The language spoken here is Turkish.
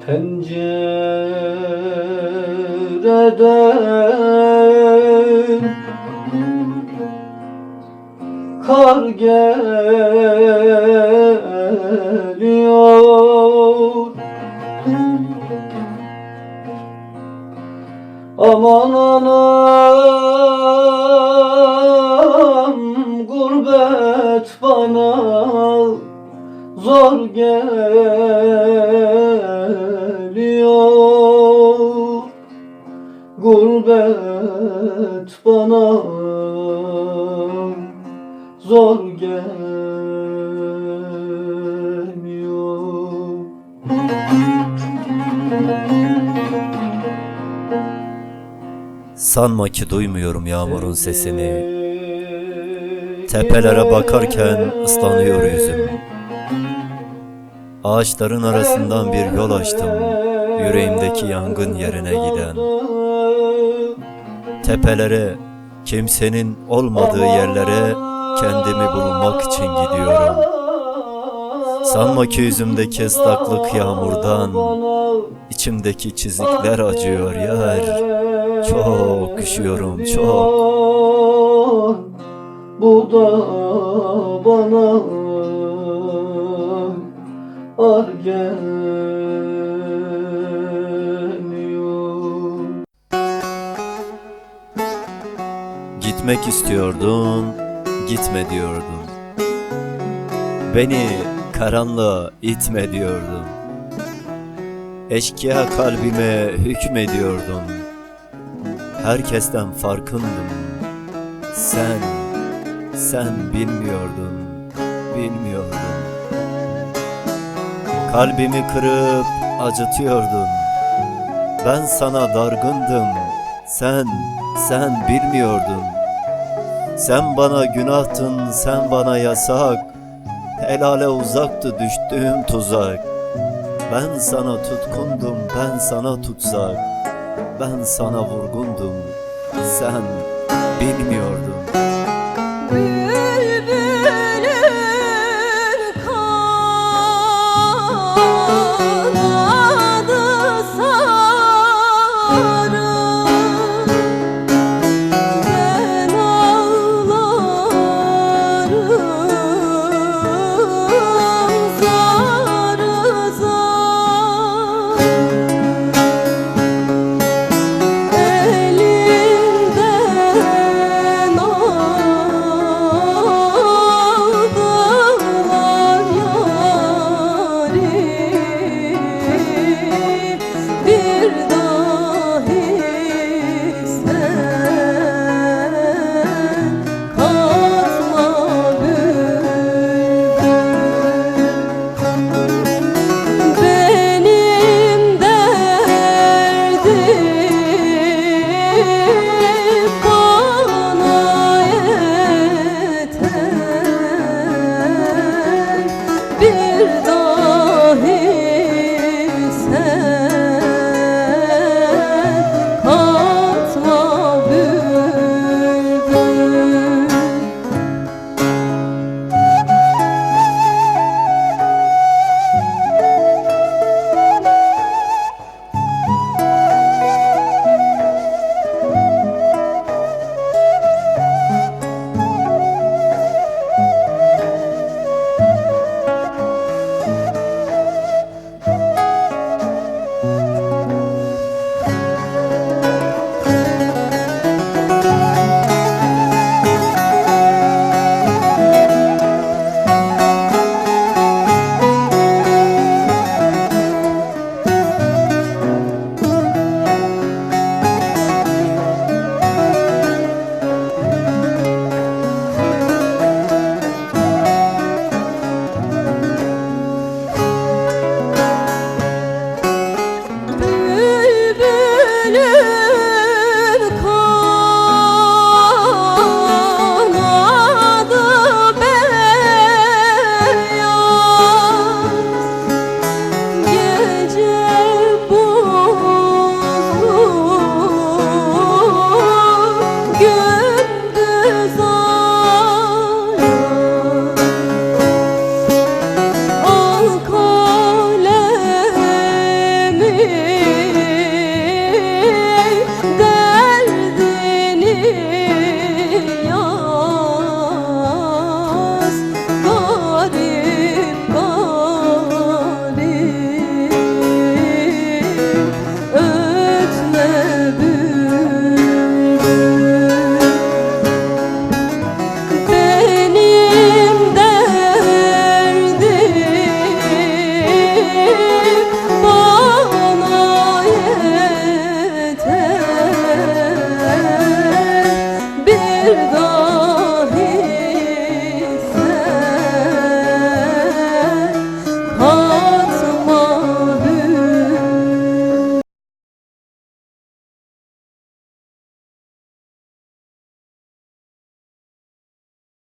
Pencereden kar geliyor. Aman anam, gurbet bana zor geliyor. Gurbet bana zor gelmiyor. Sanma ki duymuyorum yağmurun sesini. Tepelere bakarken ıslanıyor yüzüm. Ağaçların arasından bir yol açtım, yüreğimdeki yangın yerine giden. Tepelere, kimsenin olmadığı yerlere kendimi bulmak için gidiyorum. Sanma ki yüzümdeki ıslaklık yağmurdan, içimdeki çizikler acıyor yar. Çok üşüyorum, çok. Bu da bana ağır gelmiyor. Gitmek istiyordun, gitme diyordun. Beni karanlığa itme diyordun. Eşkıya kalbime hükmediyordun. Herkesten farkındım. Sen bilmiyordun, bilmiyordun. Kalbimi kırıp acıtıyordun. Ben sana dargındım. Sen bilmiyordun. Sen bana günahtın, sen bana yasak. Helale uzaktı düştüğüm tuzak. Ben sana tutkundum, ben sana tutsak. Ben sana vurgundum, sen bilmiyordun.